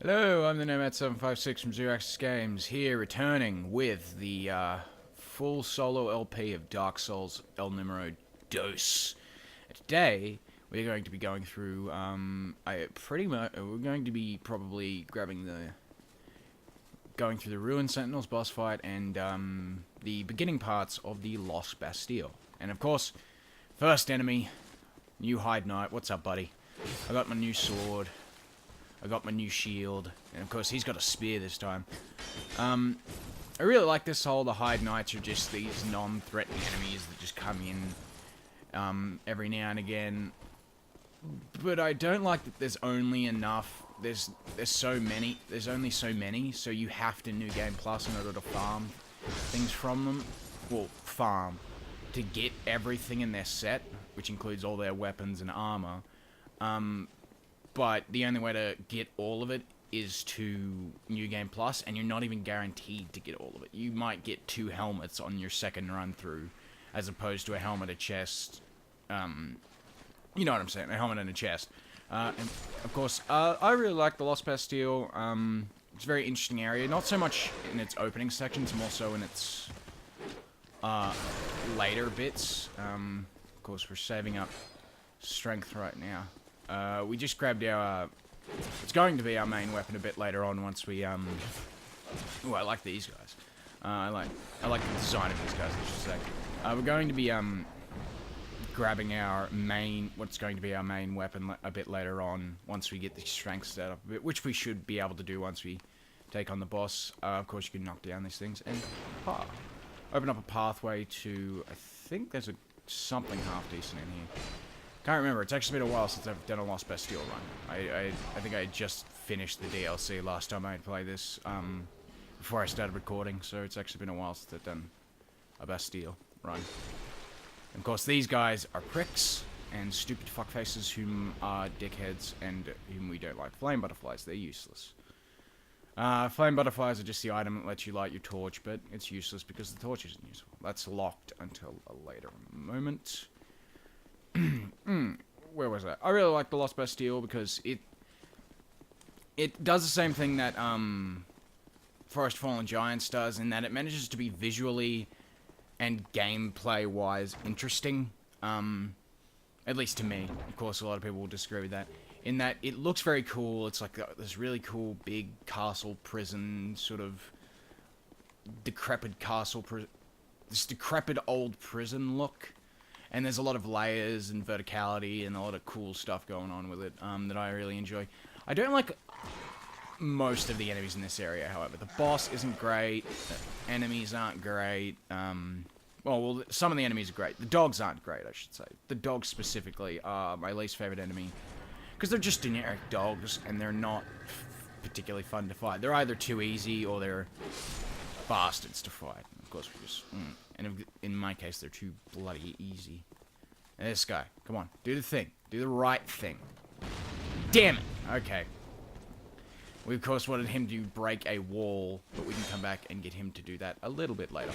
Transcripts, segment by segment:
Hello, I'm the Nomad 756 from Zero Axis Games, here returning with the full solo LP of Dark Souls El Numero Dos. Today, we're going to be going through, we're going to be probably going through the Ruined Sentinels boss fight and the beginning parts of the Lost Bastille. And of course, first enemy, new Hide Knight. What's up, buddy? I got my new sword. I got my new shield, and of course he's got a spear this time. I really like this whole, the Hide Knights are just these non-threatening enemies that just come in every now and again. But I don't like that there's only enough, there's only so many, so you have to New Game Plus in order to farm things from them. Well, farm. To get everything in their set, which includes all their weapons and armor. But the only way to get all of it is to New Game Plus, and you're not even guaranteed to get all of it. You might get 2 helmets on your second run through, as opposed to a helmet, a chest. You know what I'm saying? A helmet and a chest. And of course, I really like the Lost Bastille. It's a very interesting area. Not so much in its opening sections, more so in its later bits. Of course, we're saving up strength right now. We just grabbed our, it's going to be our main weapon a bit later on once we, ooh, I like these guys. I like the design of these guys, I should say. We're going to be, grabbing our main, what's going to be our main weapon a bit later on, once we get the strength set up a bit, which we should be able to do once we take on the boss. Of course, you can knock down these things, and, open up a pathway to, I think there's something half decent in here. Can't remember. It's actually been a while since I've done a Lost Bastille run. I think I just finished the DLC last time I played this, before I started recording, so it's actually been a while since I've done a Bastille run. And of course, these guys are pricks and stupid fuckfaces whom are dickheads and whom we don't like. Flame butterflies, they're useless. Flame butterflies are just the item that lets you light your torch, but it's useless because the torch isn't useful. That's locked until a later moment. Where was I? I really like the Lost Bastille because it does the same thing that Forest Fallen Giants does, in that it manages to be visually and gameplay-wise interesting. At least to me. Of course, a lot of people will disagree with that. In that it looks very cool. It's like this really cool big castle prison, sort of decrepit castle, this decrepit old prison look. And there's a lot of layers and verticality and a lot of cool stuff going on with it that I really enjoy. I don't like most of the enemies in this area, however. The boss isn't great. The enemies aren't great. Well, some of the enemies are great. The dogs aren't great, I should say. The dogs specifically are my least favorite enemy. Because they're just generic dogs, and they're not particularly fun to fight. They're either too easy, or they're bastards to fight. Of course, we just... And in my case, they're too bloody easy. And this guy, come on, do the thing. Do the right thing. Damn it! Okay. We, of course, wanted him to break a wall, but we can come back and get him to do that a little bit later.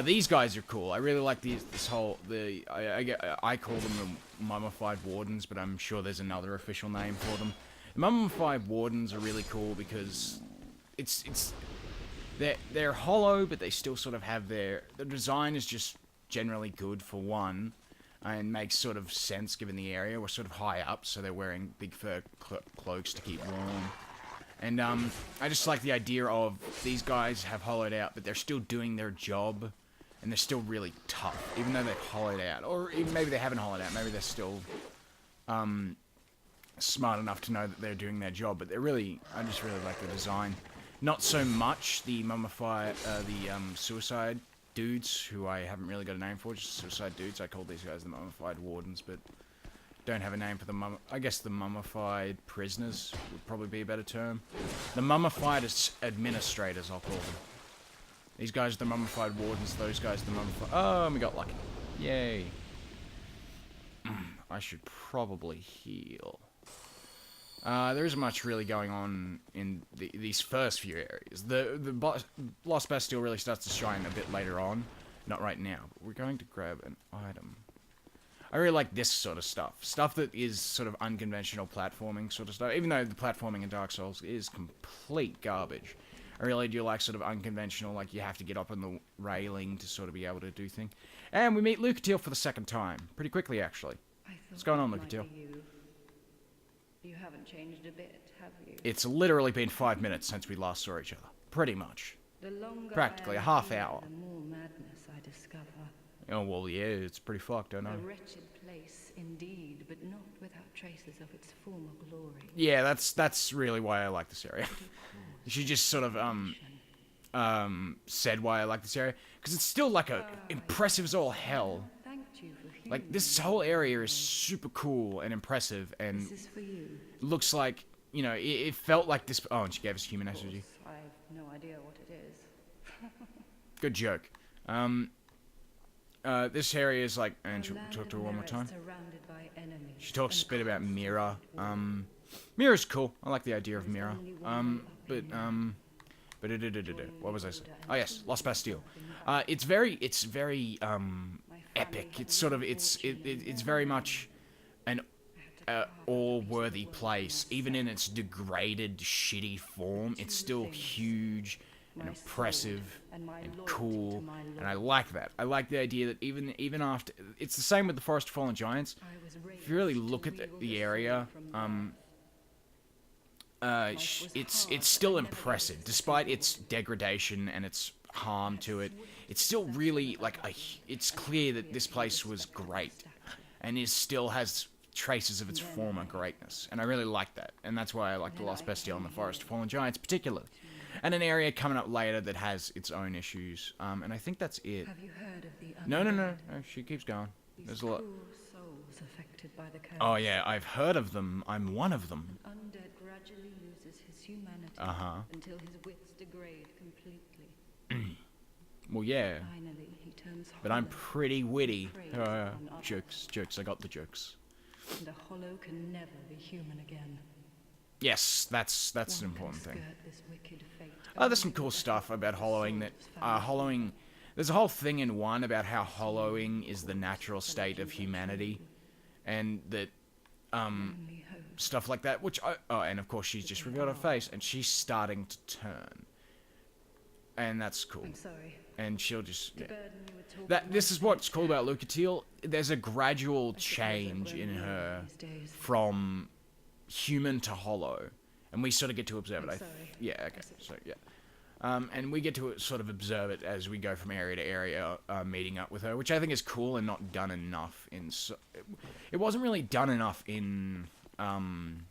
These guys are cool. I really like this whole... I call them the Mummified Wardens, but I'm sure there's another official name for them. The Mummified Wardens are really cool because they're hollow, but they still sort of have the design is just generally good for one, and makes sort of sense given the area. We're sort of high up, so they're wearing big fur cloaks to keep warm. And I just like the idea of these guys have hollowed out, but they're still doing their job, and they're still really tough, even though they've hollowed out. Or even maybe they haven't hollowed out, maybe they're still smart enough to know that they're doing their job, but I just really like the design. Not so much the suicide dudes, who I haven't really got a name for, just suicide dudes. I call these guys the Mummified Wardens, but don't have a name for the I guess the Mummified Prisoners would probably be a better term. The Mummified Administrators, I'll call them. These guys are the Mummified Wardens, those guys are the Mummified... Oh, and we got lucky. Yay. I should probably heal. There isn't much really going on in these first few areas. The Lost Bastille really starts to shine a bit later on. Not right now, but we're going to grab an item. I really like this sort of stuff. Stuff that is sort of unconventional platforming sort of stuff. Even though the platforming in Dark Souls is complete garbage. I really do like sort of unconventional, like you have to get up on the railing to sort of be able to do things. And we meet Lucatiel for the second time. Pretty quickly, actually. What's going on, Lucatiel? You haven't changed a bit, have you? It's literally been 5 minutes since we last saw each other. Pretty much. Practically a half hour. The more madness I discover. Oh, well, yeah, it's pretty fucked, I know. A wretched place, indeed, but not without traces of its former glory. Yeah, that's really why I like this area. She just sort of, said why I like this area. Because it's still, like, impressive as all hell. Like, this whole area is super cool and impressive, and This is for you. looks like, you know, it felt like this... Oh, and she gave us human energy. I have no idea what it is. Good joke. This area is like... And she'll talk to her one more time. She talks a bit about Mira. Mira's cool. I like the idea of Mira. What was I saying? Oh yes, Lost Bastille. It's very epic. It's sort of, it's very much an awe-worthy place. Even in its degraded, shitty form, it's still huge and impressive and cool, and I like that. I like the idea that even after... It's the same with the Forest of Fallen Giants. If you really look at the area, it's still impressive, despite its degradation and its harm to it. It's still really, like, it's clear that this place was great, and it still has traces of its former greatness, and I really like that, and that's why I like the Lost Bastille and the Forest of Fallen Giants particularly. And an area coming up later that has its own issues, and I think that's it. Have you heard of the No, she keeps going. There's a lot. Souls affected by the curse. Oh yeah, I've heard of them. I'm one of them. An undead gradually loses his humanity until his wits degrade completely. Well, yeah. Finally, he turns But I'm hollow, pretty witty. preys on others, Jokes. I got the jokes. and a hollow can never be human again. Yes, that's an important thing. Skirt this wicked fate There's some cool stuff about hollowing that, hollowing... There's a whole thing in 1 about how hollowing is the natural state of humanity, and that, stuff like that, which and of course she's just revealed her face, and she's starting to turn. And that's cool. I'm sorry. And she'll just... The Yeah. burden you were talking This is what's cool about Lucatiel. There's a gradual change in her from human to hollow, and we sort of get to observe it. Yeah, okay. So yeah, and we get to sort of observe it as we go from area to area, meeting up with her, which I think is cool and not done enough in. It wasn't really done enough in Dark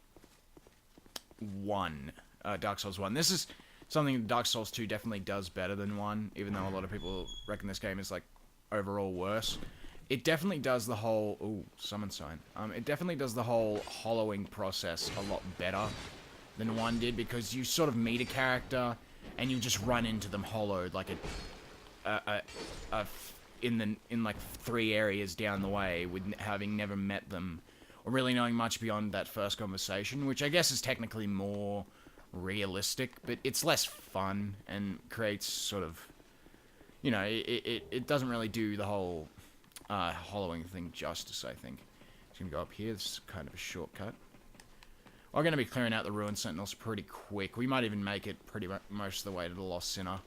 Souls 1. This is something Dark Souls 2 definitely does better than 1, even though a lot of people reckon this game is like overall worse. It definitely does the whole... Ooh, summon sign. It definitely does the whole hollowing process a lot better than 1 did, because you sort of meet a character and you just run into them hollowed, like in like 3 areas down the way, with having never met them, or really knowing much beyond that first conversation, which I guess is technically more realistic, but it's less fun and creates sort of... You know, it doesn't really do the whole... hollowing thing justice, I think. Just gonna go up here. This is kind of a shortcut. We're gonna be clearing out the ruined sentinels pretty quick. We might even make it pretty much most of the way to the Lost Sinner.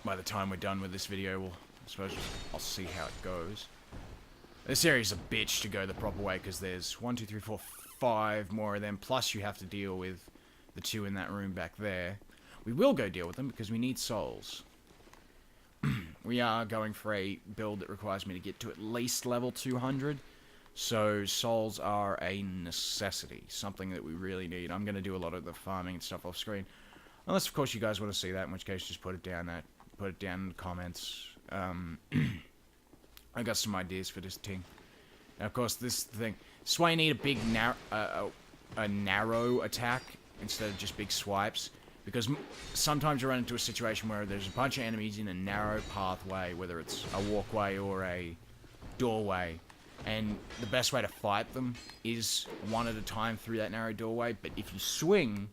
By the time we're done with this video, I suppose I'll see how it goes. This area's a bitch to go the proper way, because there's 1, 2, 3, 4, 5 more of them, plus you have to deal with the 2 in that room back there. We will go deal with them, because we need souls. We are going for a build that requires me to get to at least level 200, so souls are a necessity, something that we really need. I'm going to do a lot of the farming and stuff off screen, unless of course you guys want to see that, in which case just put it down in the comments. I got some ideas for this thing. Now, of course, this thing. This is why you need a big narrow attack instead of just big swipes. Because sometimes you run into a situation where there's a bunch of enemies in a narrow pathway, whether it's a walkway or a doorway, and the best way to fight them is one at a time through that narrow doorway. But if you swing,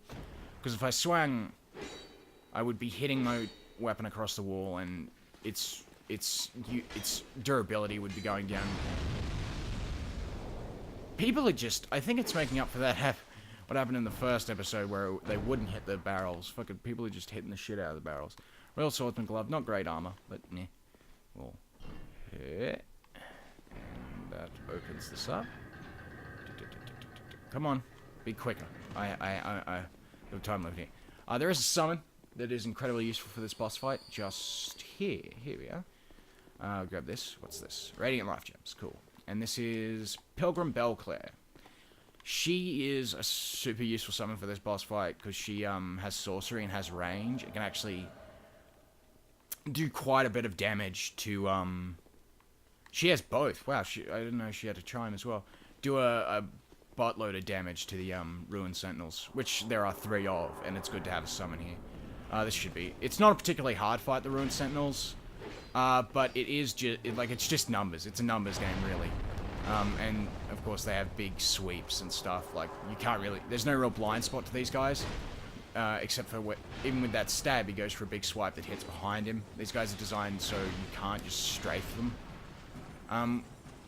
because if I swung, I would be hitting my weapon across the wall, and it's its durability would be going down. People are just, I think it's making up for that what happened in the first episode where they wouldn't hit the barrels. Fucking people are just hitting the shit out of the barrels. Royal Swordsman Glove, not great armor, but meh. Well, hit. And that opens this up. Come on, be quicker. I have time limit here. There is a summon that is incredibly useful for this boss fight. Just here. Here we are. I'll grab this. What's this? Radiant Life Gems. Cool. And this is Pilgrim Belclair. She is a super useful summon for this boss fight because she has sorcery and has range. It can actually do quite a bit of damage to she has both. Wow, I didn't know she had a chime as well. Do a buttload of damage to the ruined sentinels, which there are 3 of, and it's good to have a summon here. This should be. It's not a particularly hard fight, the ruined sentinels, but it is just it's just numbers. It's a numbers game, really. And of course they have big sweeps and stuff. Like you can't really. There's no real blind spot to these guys, except for even with that stab, he goes for a big swipe that hits behind him. These guys are designed so you can't just strafe them.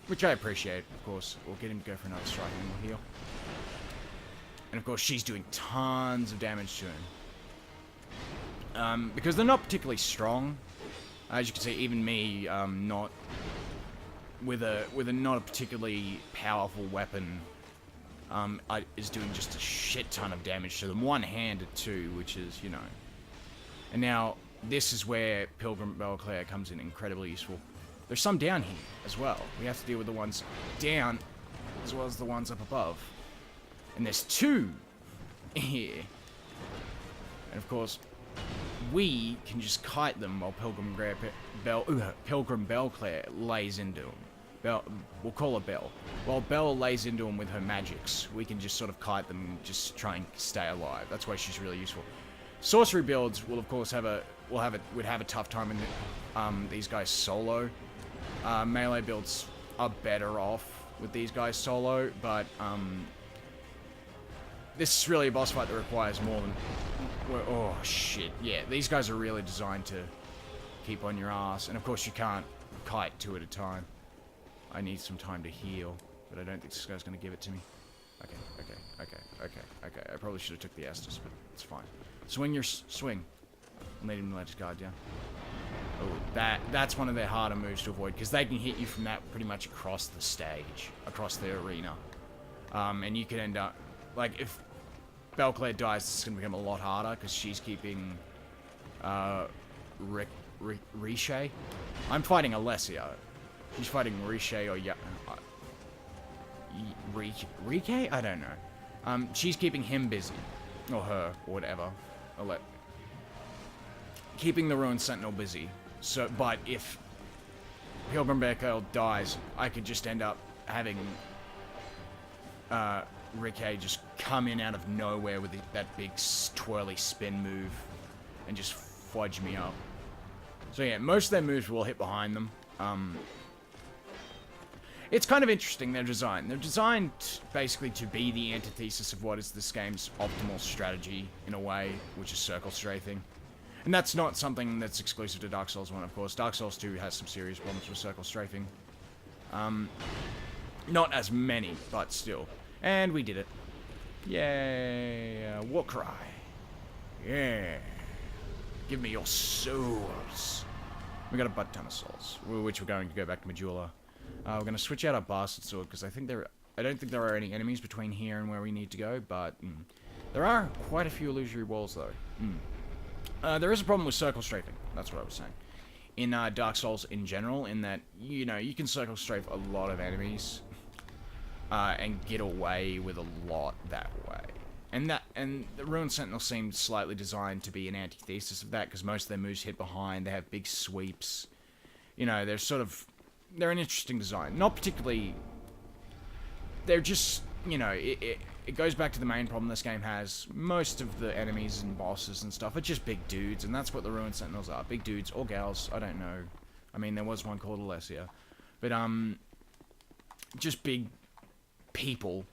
Which I appreciate, of course. We'll get him to go for another strike and we'll heal. And of course, she's doing tons of damage to him. Because they're not particularly strong. As you can see, even me, not with a not a particularly powerful weapon, is doing just a shit ton of damage to them. One-handed too, which is, you know. And now, this is where Pilgrim Belclair comes in incredibly useful. There's some down here as well. We have to deal with the ones down as well as the ones up above. And there's 2 here. And of course, we can just kite them while Pilgrim Belclair lays into them. We'll call her Belle. While Belle lays into them with her magics, we can just sort of kite them and just try and stay alive. That's why she's really useful. Sorcery builds will of course would have a tough time in these guys solo. Melee builds are better off with these guys solo, but this is really a boss fight that requires more than... Oh, shit. Yeah, these guys are really designed to keep on your ass. And of course you can't kite 2 at a time. I need some time to heal, but I don't think this guy's going to give it to me. Okay. I probably should have took the Estus, but it's fine. Swing your swing. I'll need him to let his guard down. Oh, that's one of their harder moves to avoid, because they can hit you from that pretty much across the stage, across the arena. And you could end up... Like, if Belclair dies, it's going to become a lot harder, because she's keeping... Riche? I'm fighting Alessia. She's fighting Riche or... Rike? I don't know. She's keeping him busy. Or her, or whatever. Keeping the Ruined Sentinel busy. So, but if Pilgrim Belclair dies, I could just end up having Rike just come in out of nowhere with that big twirly spin move and just fudge me up. So yeah, most of their moves will hit behind them. It's kind of interesting, their design. They're designed basically to be the antithesis of what is this game's optimal strategy, in a way, which is circle strafing. And that's not something that's exclusive to Dark Souls 1, of course. Dark Souls 2 has some serious problems with circle strafing. Not as many, but still. And we did it. Yay! War cry. Yeah. Give me your souls. We got a butt ton of souls, which we're going to go back to Majula. We're going to switch out our Bastard Sword, because I don't think there are any enemies between here and where we need to go, but there are quite a few illusory walls, though. There is a problem with circle strafing. That's what I was saying. In Dark Souls in general, in that, you know, you can circle strafe a lot of enemies and get away with a lot that way. And the Ruined Sentinel seemed slightly designed to be an antithesis of that, because most of their moves hit behind. They have big sweeps. You know, they're an interesting design. Not particularly... They're just, you know, it goes back to the main problem this game has. Most of the enemies and bosses and stuff are just big dudes, and that's what the Ruined Sentinels are. Big dudes, or gals, I don't know. I mean, there was one called Alessia. But, just big people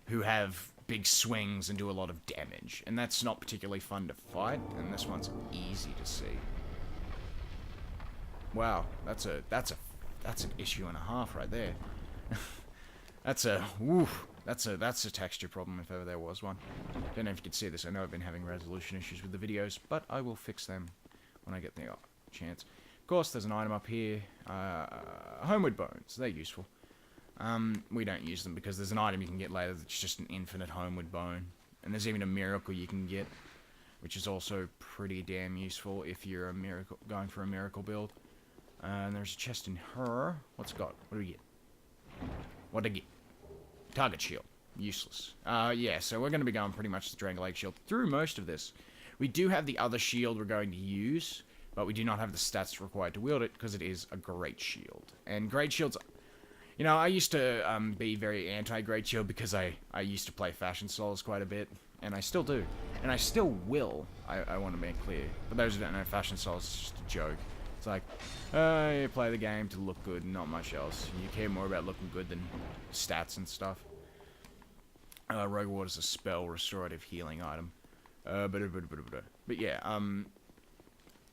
who have big swings and do a lot of damage. And that's not particularly fun to fight, and this one's easy to see. Wow, that's an issue and a half right there. That's a texture problem if ever there was one. Don't know if you can see this. I know I've been having resolution issues with the videos, but I will fix them when I get the chance. Of course, there's an item up here. Homeward bones. They're useful. We don't use them because there's an item you can get later that's just an infinite homeward bone. And there's even a miracle you can get, which is also pretty damn useful if you're going for a miracle build. And there's a chest in her. What's it got? What do we get? What do I get? Target shield. Useless. Yeah, so we're going to be going pretty much the Dragon Lake shield through most of this. We do have the other shield we're going to use, but we do not have the stats required to wield it because it is a great shield. And great shields, you know, I used to be very anti-great shield because I used to play Fashion Souls quite a bit, and I still do. And I still will, I want to make clear. For those who don't know, Fashion Souls is just a joke. It's like, you play the game to look good, not much else. You care more about looking good than stats and stuff. Rogue Ward is a spell restorative healing item. But yeah,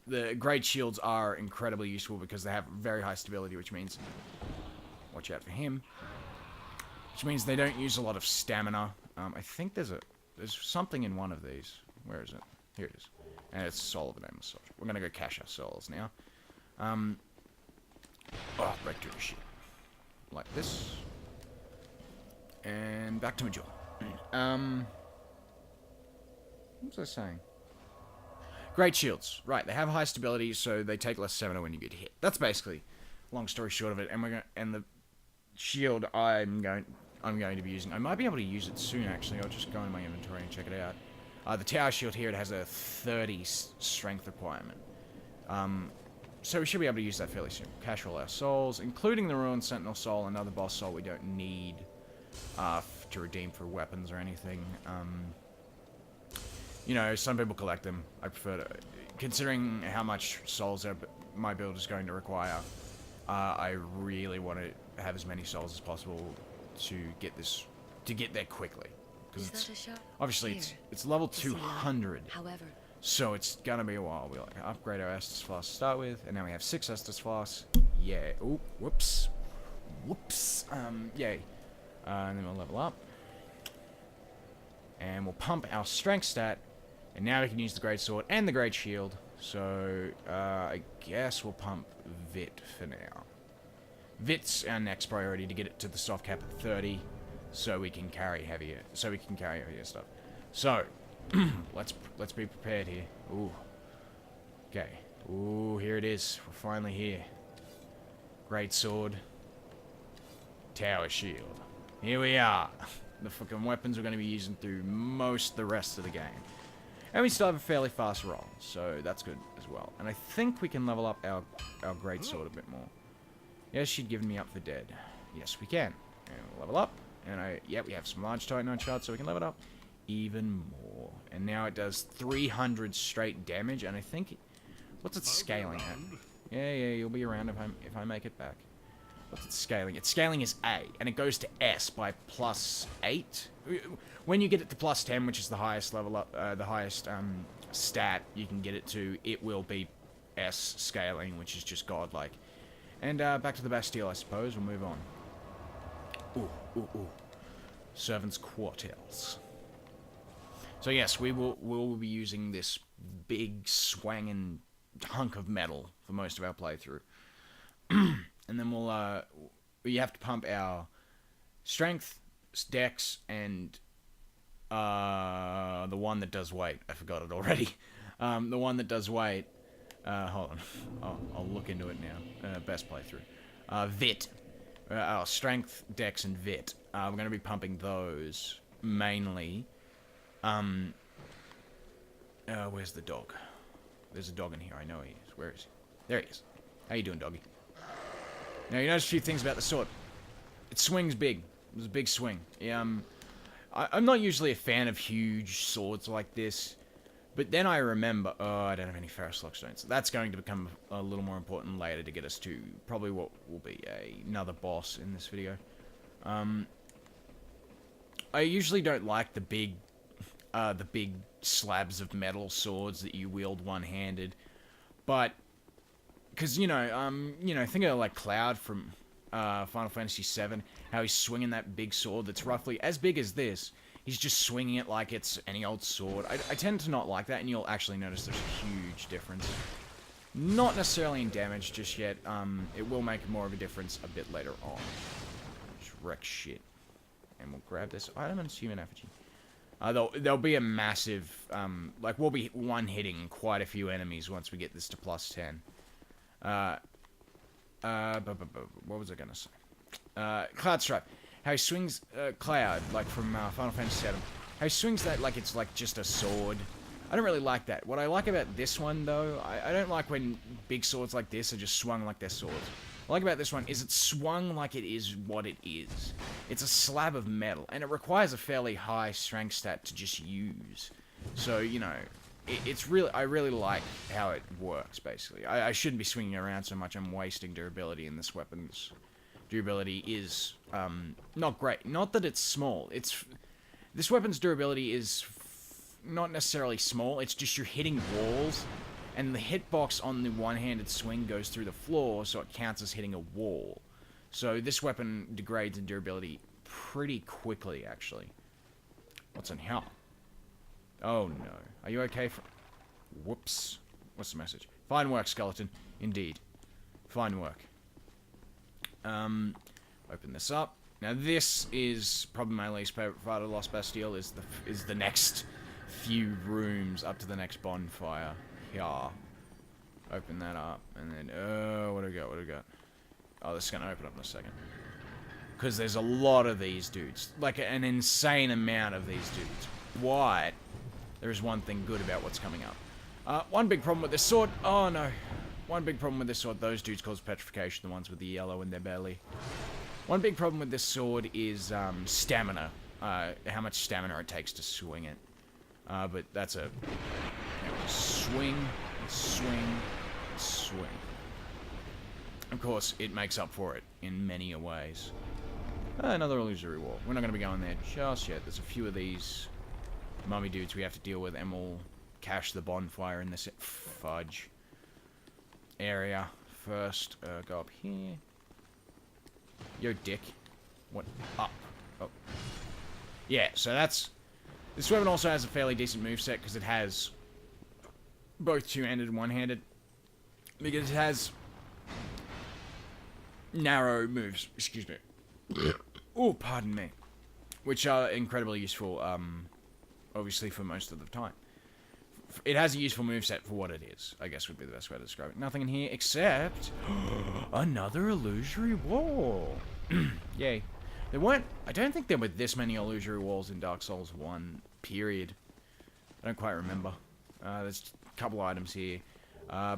the great shields are incredibly useful because they have very high stability, which means, watch out for him. Which means they don't use a lot of stamina. I think there's something in one of these. Where is it? Here it is. And it's Soul of a Nameless Soldier. We're gonna go cash our souls now. Break through the shit. Like this. And back to Major. What was I saying? Great shields. Right, they have high stability, so they take less stamina when you get hit. That's basically, long story short of it. And the shield I'm going to be using. I might be able to use it soon, actually. I'll just go into my inventory and check it out. The tower shield here, it has a 30 strength requirement. So we should be able to use that fairly soon. Cash all our souls, including the Ruined Sentinel soul, another boss soul we don't need to redeem for weapons or anything. You know, some people collect them. I prefer to... Considering how much souls my build is going to require, I really want to have as many souls as possible to get there quickly. Because obviously it's level 200. However, so it's gonna be a while. We like upgrade our Estus Flask to start with, and now we have 6 Estus Flasks. Yeah. Oh, whoops. Yay. And then we'll level up. And we'll pump our strength stat. And now we can use the Greatsword and the Great Shield. So, I guess we'll pump Vit for now. Vit's our next priority to get it to the soft cap at 30. So we can carry heavier. Stuff. So, let's be prepared here. Ooh. Okay. Ooh, here it is. We're finally here. Greatsword. Tower Shield. Here we are. The fucking weapons we're going to be using through most of the rest of the game. And we still have a fairly fast roll, so that's good as well. And I think we can level up our Greatsword a bit more. Yes, she'd given me up for dead. Yes, we can. And we'll level up. And yeah, we have some large Titanite shards, so we can level it up even more. And now it does 300 straight damage, and I think... What's it scaling at? Yeah, you'll be around if I make it back. What's it scaling? Its scaling is A, and it goes to S by +8. When you get it to +10, which is the highest level up, the highest stat you can get it to, it will be S scaling, which is just godlike. And back to the Bastille, I suppose. We'll move on. Ooh. Servants' quarters. So yes, we'll be using this big swanging hunk of metal for most of our playthrough. And then we have to pump our strength, dex, and the one that does weight. I forgot it already. The one that does weight. Hold on. I'll look into it now. Best playthrough. Vit. Our strength, dex, and vit. We're going to be pumping those mainly. Where's the dog? There's a dog in here. I know he is. Where is he? There he is. How you doing, doggy? Now, you notice a few things about the sword. It swings big. It was a big swing. I'm not usually a fan of huge swords like this. But then I remember... Oh, I don't have any Ferrous Lockstones. That's going to become a little more important later to get us to probably what will be another boss in this video. I usually don't like the big slabs of metal swords that you wield one-handed. But because think of like Cloud from Final Fantasy VII, how he's swinging that big sword that's roughly as big as this. He's just swinging it like it's any old sword. I tend to not like that, and you'll actually notice there's a huge difference. Not necessarily in damage just yet. It will make more of a difference a bit later on. Just wreck shit. And we'll grab this item and human effigy. There'll be a massive, we'll be one-hitting quite a few enemies once we get this to +10. What was I gonna say? Cloud Stripe. How he swings, Cloud, like from Final Fantasy VII. How he swings that like it's like just a sword. I don't really like that. What I like about this one, though, I don't like when big swords like this are just swung like they're swords. What I like about this one is it's swung like it is what it is. It's a slab of metal, and it requires a fairly high strength stat to just use. So, it's really, I really like how it works, basically. I shouldn't be swinging around so much. I'm wasting durability in this weapon's durability is not great. Not that it's small. This weapon's durability is not necessarily small. It's just you're hitting walls, and the hitbox on the one-handed swing goes through the floor, so it counts as hitting a wall. So this weapon degrades in durability pretty quickly, actually. What's in here? Oh no. Are you okay? Whoops. What's the message? Fine work, skeleton. Indeed. Fine work. Open this up. Now this is probably my least favorite part of Lost Bastille is the next few rooms up to the next bonfire. Yeah. Open that up, and then what do we got? What do we got? Oh, this is gonna open up in a second. Because there's a lot of these dudes, like an insane amount of these dudes. But there is one thing good about what's coming up. One big problem with this sword. Oh no. One big problem with this sword, those dudes cause petrification, the ones with the yellow in their belly. One big problem with this sword is stamina. How much stamina it takes to swing it. But that's a swing, swing, swing. Of course, it makes up for it in many ways. Another illusory wall. We're not going to be going there just yet. There's a few of these mummy dudes we have to deal with, and we'll cache the bonfire in this fudge area first. Go up here. Yo, dick. What? Up. Oh. Yeah, so that's... This weapon also has a fairly decent moveset because it has both two-handed and one-handed. Because it has narrow moves. Excuse me. Oh, pardon me. Which are incredibly useful, obviously, for most of the time. It has a useful moveset for what it is, I guess would be the best way to describe it. Nothing in here except another illusory wall. Yay. There weren't... I don't think there were this many illusory walls in Dark Souls 1, period. I don't quite remember. There's a couple items here.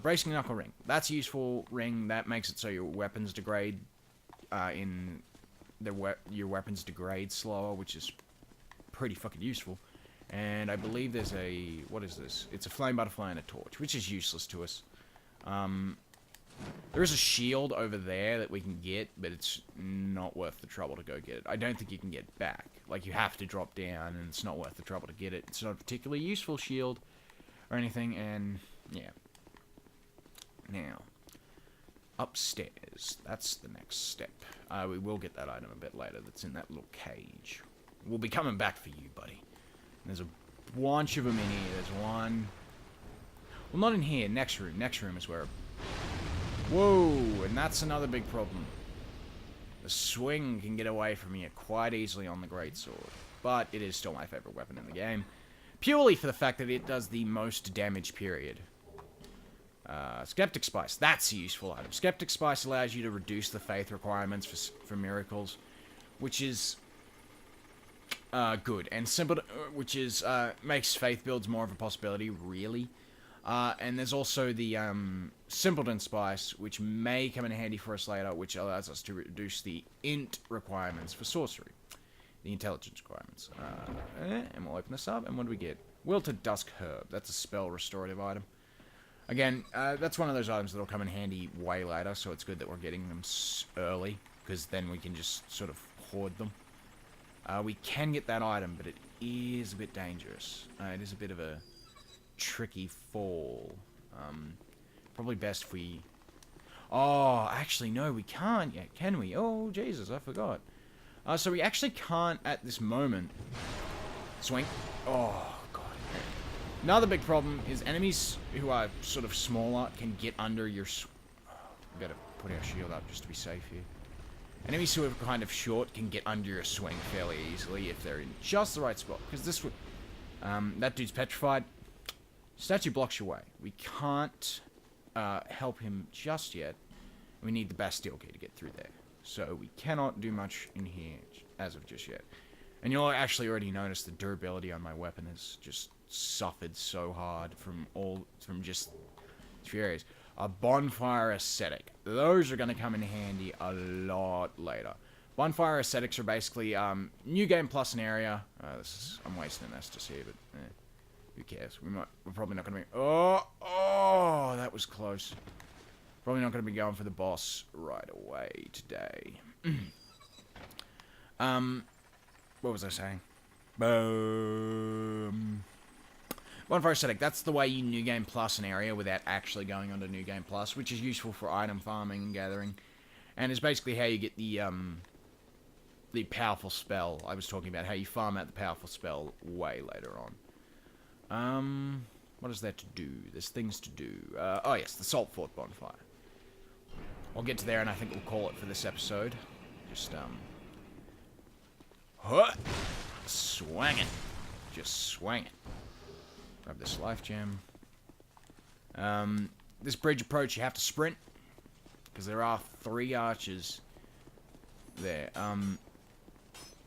Bracing Knuckle Ring. That's a useful ring. That makes it so your weapons degrade your weapons degrade slower, which is pretty fucking useful. And I believe there's a... What is this? It's a flame butterfly and a torch, which is useless to us. There is a shield over there that we can get, but it's not worth the trouble to go get it. I don't think you can get back. Like, you have to drop down, and it's not worth the trouble to get it. It's not a particularly useful shield or anything, and yeah. Now, upstairs. That's the next step. We will get that item a bit later that's in that little cage. We'll be coming back for you, buddy. There's a bunch of them in here. There's one... Well, not in here. Next room. Next room is where... Whoa! And that's another big problem. The swing can get away from you quite easily on the Greatsword. But it is still my favorite weapon in the game. Purely for the fact that it does the most damage, period. Skeptic Spice. That's a useful item. Skeptic Spice allows you to reduce the faith requirements for miracles. Which is... good. And simple, which is, makes faith builds more of a possibility, really. And there's also the, Simpleton Spice, which may come in handy for us later, which allows us to reduce the int requirements for sorcery. The intelligence requirements. And we'll open this up, and what do we get? Wilted Dusk Herb. That's a spell restorative item. Again, that's one of those items that'll come in handy way later, so it's good that we're getting them early, because then we can just sort of hoard them. We can get that item, but it is a bit dangerous. It is a bit of a tricky fall. Probably best if we Oh, actually, no, we can't yet, can we? Oh, Jesus, I forgot. So we actually can't, at this moment, swing. Oh, God. Another big problem is enemies who are sort of smaller can get under your... we better put our shield up just to be safe here. Enemies who are kind of short can get under your swing fairly easily if they're in just the right spot. Because this would... that dude's petrified. Statue blocks your way. We can't help him just yet. We need the Bastille key to get through there. So we cannot do much in here as of just yet. And you'll actually already notice the durability on my weapon has just suffered so hard from just 3 areas. A bonfire ascetic. Those are going to come in handy a lot later. Bonfire ascetics are basically new game plus an area. I'm wasting this to see, but who cares? We're probably not going to be... Oh, that was close. Probably not going to be going for the boss right away today. What was I saying? Boom. Bonfire ascetic. That's the way you new game plus an area without actually going onto new game plus, which is useful for item farming and gathering, and is basically how you get the powerful spell I was talking about. How you farm out the powerful spell way later on. What is there to do? There's things to do. Oh yes, the Salt Fort bonfire. I'll get to there, and I think we'll call it for this episode. Just swang it. Just swang it. Grab this life gem. This bridge approach, you have to sprint, because there are 3 archers there.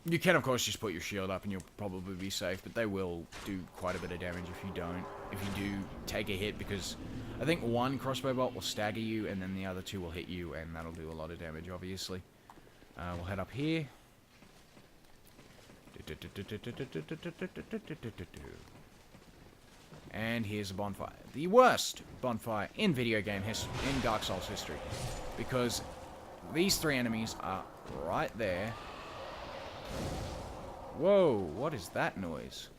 You can, of course, just put your shield up and you'll probably be safe, but they will do quite a bit of damage if you don't. If you do take a hit, because I think 1 crossbow bolt will stagger you, and then the other 2 will hit you, and that'll do a lot of damage, obviously. We'll head up here. And here's a bonfire. The worst bonfire in video game history, in Dark Souls history. Because these 3 enemies are right there. Whoa, what is that noise?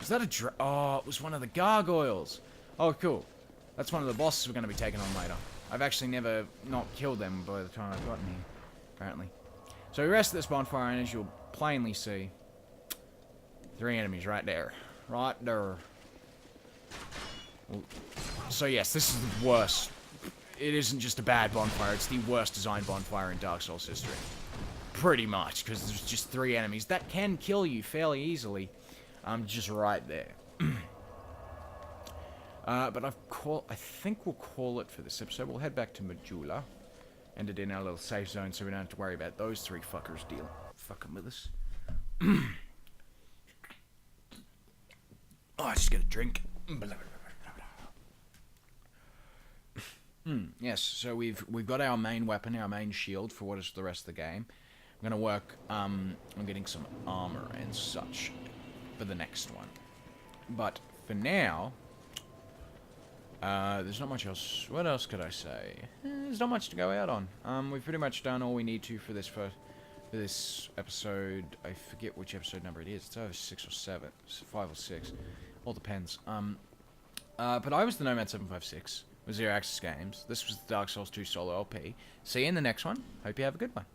Is that a oh, it was one of the gargoyles. Oh, cool. That's one of the bosses we're going to be taking on later. I've actually never not killed them by the time I've gotten here, apparently. So we rest at this bonfire, and as you'll plainly see, 3 enemies right there. Right there. So yes, this is the worst. It isn't just a bad bonfire, it's the worst designed bonfire in Dark Souls history. Pretty much, because there's just 3 enemies that can kill you fairly easily. Just right there. But I think we'll call it for this episode. We'll head back to Majula. End it in our little safe zone so we don't have to worry about those 3 fuckers fucking with us. Oh, I just get a drink. Yes, so we've got our main weapon, our main shield for what is the rest of the game. I'm gonna work on getting some armor and such for the next one. But for now, there's not much else. What else could I say? There's not much to go out on. We've pretty much done all we need to for this episode. I forget which episode number it is. It's either 6 or 7, 5 or 6. All depends. But I was the Nomad 756 with Zero Access Games. This was the Dark Souls 2 solo LP. See you in the next one. Hope you have a good one.